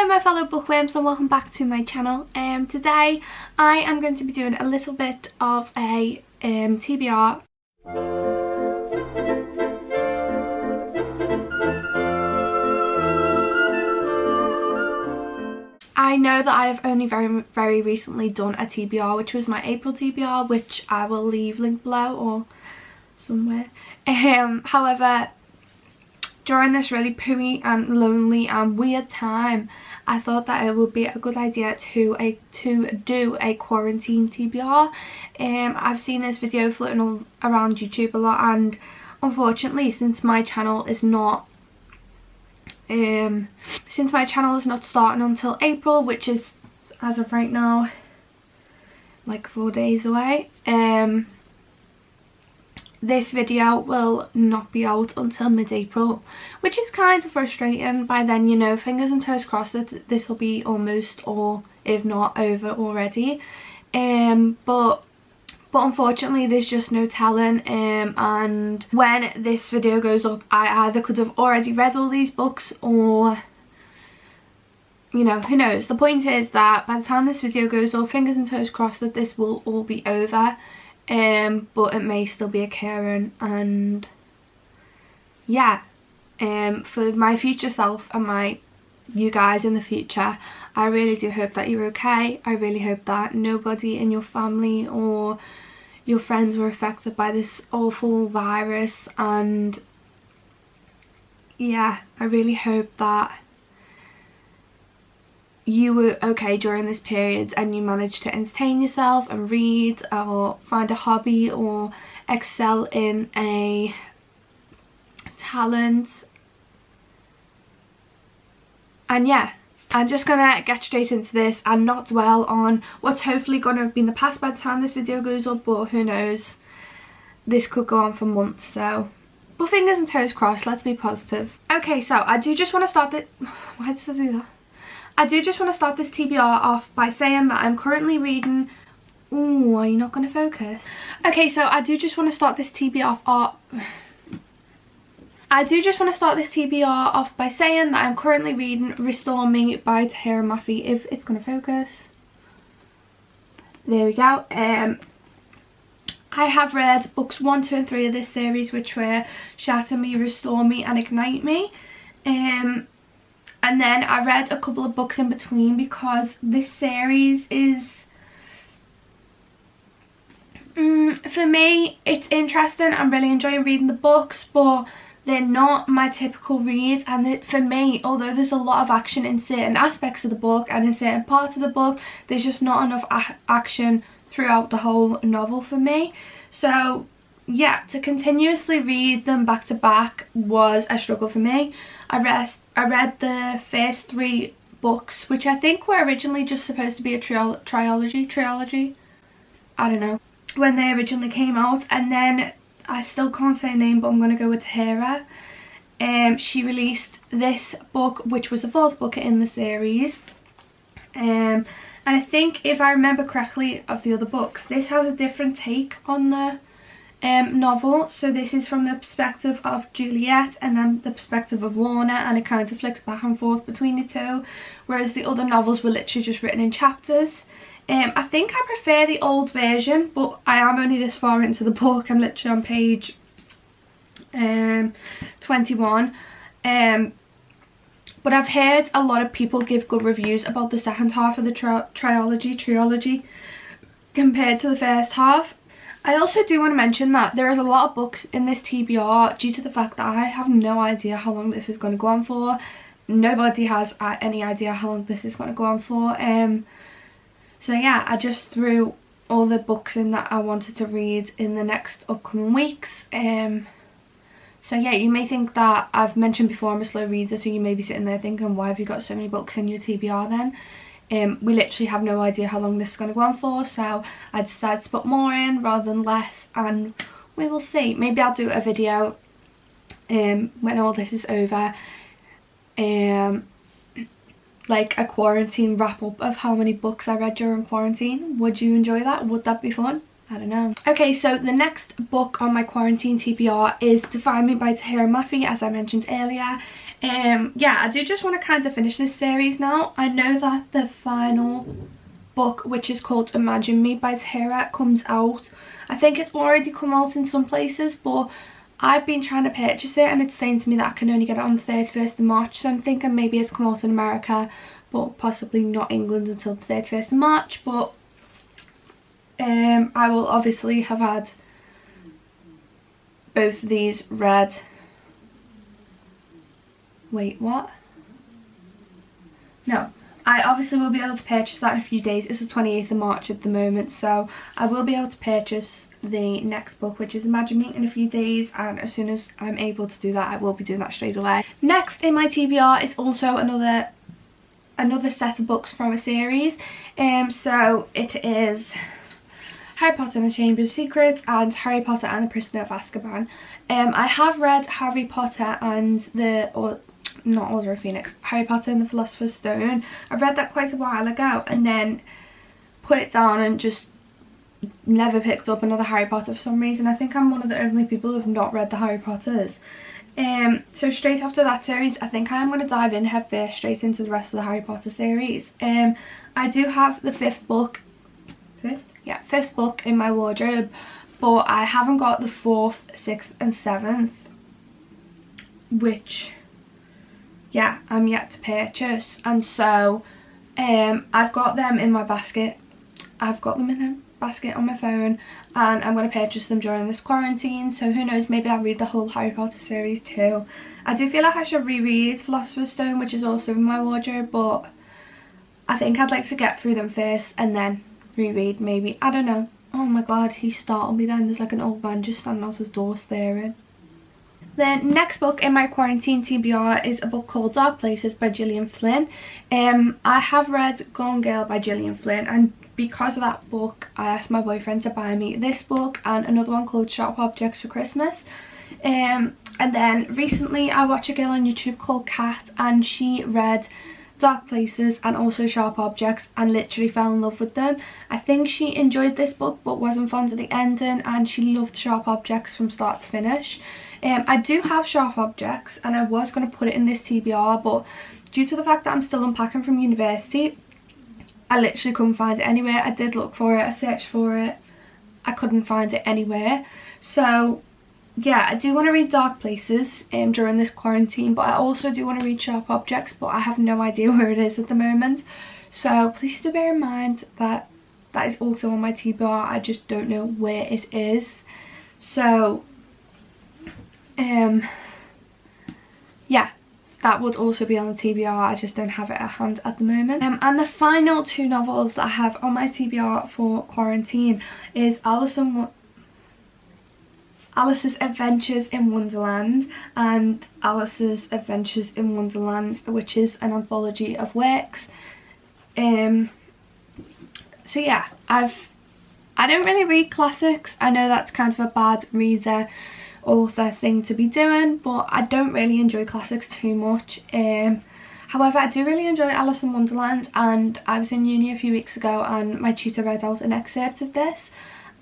Hello my fellow bookworms and welcome back to my channel. Today I am going to be doing a little bit of a TBR. I know that I have only very recently done a TBR, which was my April TBR, which I will leave linked below or somewhere. However, during this really pooey and lonely and weird time, I thought that it would be a good idea to do a quarantine TBR. I've seen this video floating around YouTube a lot, and unfortunately, since my channel is not starting until April, which is as of right now like 4 days away, this video will not be out until mid-April, which is kind of frustrating. By then, you know, fingers and toes crossed that this will be almost, or if not over already. But unfortunately there's just no telling, and when this video goes up I either could have already read all these books, or, you know, who knows. The point is that by the time this video goes up, fingers and toes crossed that this will all be over. But it may still be occurring, and yeah, for my future self and you guys in the future, I really do hope that you're okay. I really hope that nobody in your family or your friends were affected by this awful virus, and yeah, I really hope that you were okay during this period and you managed to entertain yourself and read or find a hobby or excel in a talent. And yeah, I'm just gonna get straight into this and not dwell on what's hopefully gonna have been the past by the time this video goes up, but who knows, this could go on for months, so but fingers and toes crossed, let's be positive. Okay, so I do just want to start this why did I do that? I do just want to start this TBR off by saying that I'm currently reading... Ooh, are you not going to focus? Okay, so I do just want to start this TBR off... by saying that I'm currently reading Restore Me by Tahira Mafi, if it's going to focus. There we go. I have read books 1, 2 and 3 of this series, which were Shatter Me, Restore Me and Ignite Me. And then I read a couple of books in between because this series is, for me, it's interesting. I'm really enjoying reading the books, but they're not my typical read. And for me, although there's a lot of action in certain aspects of the book and in certain parts of the book, there's just not enough action throughout the whole novel for me. So yeah, to continuously read them back to back was a struggle for me. I read the first 3 books, which I think were originally just supposed to be a trilogy, I don't know, when they originally came out. And then, I still can't say a name, but I'm going to go with Tahira. She released this book, which was the 4th book in the series. And I think, if I remember correctly, of the other books, this has a different take on the novel. So this is from the perspective of Juliet and then the perspective of Warner, and it kind of flicks back and forth between the two, whereas the other novels were literally just written in chapters. I think I prefer the old version, but I am only this far into the book. I'm literally on page 21. But I've heard a lot of people give good reviews about the second half of the trilogy compared to the first half. I also do want to mention that there is a lot of books in this TBR due to the fact that I have no idea how long this is going to go on for. Nobody has any idea how long this is going to go on for. So yeah, I just threw all the books in that I wanted to read in the next upcoming weeks. So yeah, you may think that I've mentioned before I'm a slow reader, so you may be sitting there thinking, why have you got so many books in your TBR then? We literally have no idea how long this is going to go on for, so I decided to put more in rather than less, and we will see. Maybe I'll do a video when all this is over, like a quarantine wrap up of how many books I read during quarantine. Would you enjoy that? Would that be fun? I don't know. Okay, so the next book on my quarantine TBR is Define Me by Tahira Mafi, as I mentioned earlier. Yeah, I do just want to kind of finish this series now. I know that the final book, which is called Imagine Me by Tahira, comes out. I think it's already come out in some places, but I've been trying to purchase it and it's saying to me that I can only get it on the 31st of March. So I'm thinking maybe it's come out in America, but possibly not England until the 31st of March. But I will obviously have had both of these read. Wait, what? No. I obviously will be able to purchase that in a few days. It's the 28th of March at the moment, so I will be able to purchase the next book, which is Imagine Me, in a few days, and as soon as I'm able to do that, I will be doing that straight away. Next in my TBR is also another set of books from a series. So it is Harry Potter and the Chamber of Secrets and Harry Potter and the Prisoner of Azkaban. I have read Harry Potter and not Order of Phoenix, Harry Potter and the Philosopher's Stone. I read that quite a while ago and then put it down and just never picked up another Harry Potter for some reason. I think I'm one of the only people who have not read the Harry Potters. So straight after that series, I think I am going to dive in head first straight into the rest of the Harry Potter series. I do have the fifth book in my wardrobe, but I haven't got the 4th, 6th and 7th, which, yeah, I'm yet to purchase. And so I've got them in my basket. I've got them in a basket on my phone, and I'm going to purchase them during this quarantine. So who knows, maybe I'll read the whole Harry Potter series too. I do feel like I should reread Philosopher's Stone, which is also in my wardrobe, but I think I'd like to get through them first and then reread maybe. I don't know. Oh my god, he startled me then. There's like an old man just standing out his door staring. The next book in my quarantine TBR is a book called Dark Places by Gillian Flynn. I have read Gone Girl by Gillian Flynn, and because of that book I asked my boyfriend to buy me this book and another one called Sharp Objects for Christmas. And then recently I watched a girl on YouTube called Kat, and she read Dark Places and also Sharp Objects and literally fell in love with them. I think she enjoyed this book but wasn't fond of the ending, and she loved Sharp Objects from start to finish. I do have Sharp Objects and I was going to put it in this TBR, but due to the fact that I'm still unpacking from university, I literally couldn't find it anywhere. I did look for it, I searched for it, I couldn't find it anywhere. So yeah, I do want to read Dark Places during this quarantine, but I also do want to read Sharp Objects, but I have no idea where it is at the moment. So please do bear in mind that that is also on my TBR. I just don't know where it is. So yeah, that would also be on the TBR. I just don't have it at hand at the moment. And the final two novels that I have on my TBR for quarantine is Alice's Adventures in Wonderland and Alice's Adventures in Wonderland, which is an anthology of works. So yeah, I don't really read classics. I know that's kind of a bad reader author thing to be doing, but I don't really enjoy classics too much. However, I do really enjoy Alice in Wonderland, and I was in uni a few weeks ago and my tutor read out an excerpt of this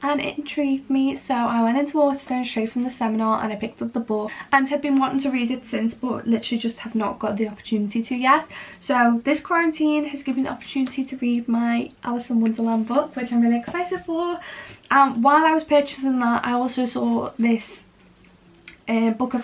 and it intrigued me, so I went into Waterstone straight from the seminar and I picked up the book and have been wanting to read it since, but literally just have not got the opportunity to yet. So this quarantine has given me the opportunity to read my Alice in Wonderland book, which I'm really excited for. While I was purchasing that, I also saw this book of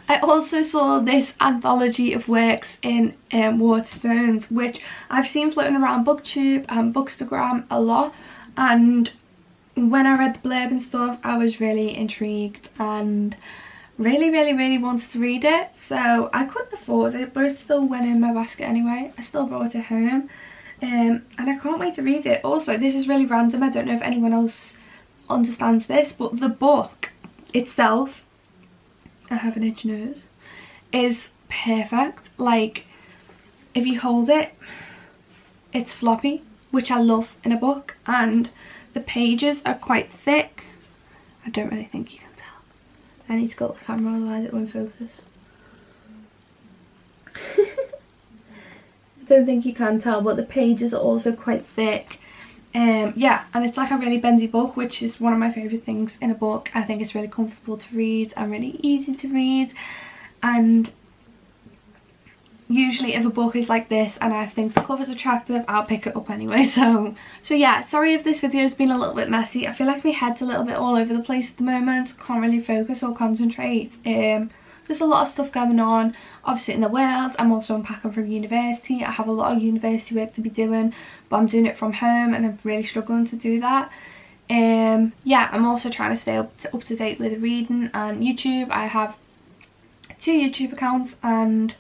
I also saw this anthology of works in Waterstones, which I've seen floating around BookTube and Bookstagram a lot, and when I read the blurb and stuff I was really intrigued and really wanted to read it. So I couldn't afford it, but it still went in my basket anyway. I still brought it home. And I can't wait to read it. Also, this is really random, I don't know if anyone else understands this, but the book itself, I have an itch nose, is perfect. Like, if you hold it, it's floppy, which I love in a book, and the pages are quite thick. I don't really think you can tell. I need to go to the camera, otherwise it won't focus. I don't think you can tell, but the pages are also quite thick, Yeah, and it's like a really bendy book, which is one of my favourite things in a book. I think it's really comfortable to read and really easy to read, and usually if a book is like this and I think the cover's attractive, I'll pick it up anyway. So yeah, sorry if this video has been a little bit messy. I feel like my head's a little bit all over the place at the moment. Can't really focus or concentrate. There's a lot of stuff going on obviously in the world. I'm also unpacking from university. I have a lot of university work to be doing, but I'm doing it from home and I'm really struggling to do that. Yeah, I'm also trying to stay up to date with reading and YouTube. I have 2 YouTube accounts and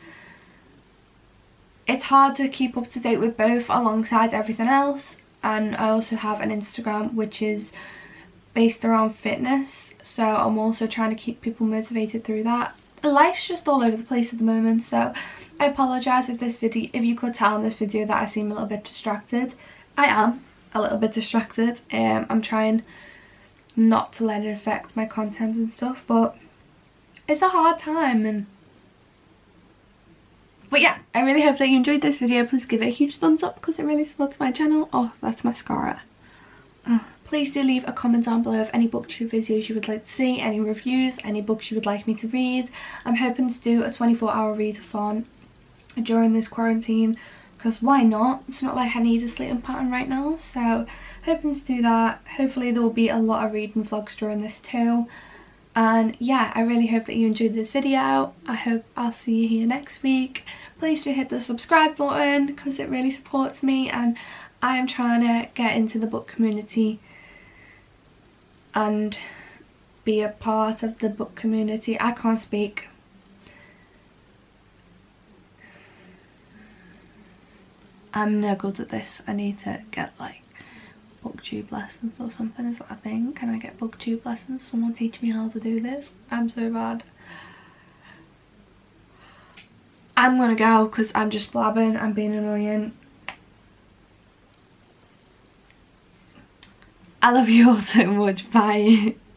it's hard to keep up to date with both alongside everything else. And I also have an Instagram which is based around fitness, so I'm also trying to keep people motivated through that. Life's just all over the place at the moment, so I apologise if you could tell in this video that I seem a little bit distracted. I am a little bit distracted. I'm trying not to let it affect my content and stuff, but it's a hard time. But yeah, I really hope that you enjoyed this video. Please give it a huge thumbs up because it really supports my channel. Oh, that's mascara. Please do leave a comment down below of any booktube videos you would like to see, any reviews, any books you would like me to read. I'm hoping to do a 24-hour readathon during this quarantine because why not? It's not like I need a sleeping pattern right now, so hoping to do that. Hopefully there will be a lot of reading vlogs during this too. And yeah, I really hope that you enjoyed this video. I hope I'll see you here next week. Please do hit the subscribe button because it really supports me, and I am trying to get into the book community and be a part of the book community. I can't speak. I'm no good at this. I need to get like booktube lessons or something. Is that a thing? Can I get booktube lessons? Someone teach me how to do this. I'm so bad. I'm gonna go because I'm just blabbing. I'm being annoying. I love you all so much. Bye.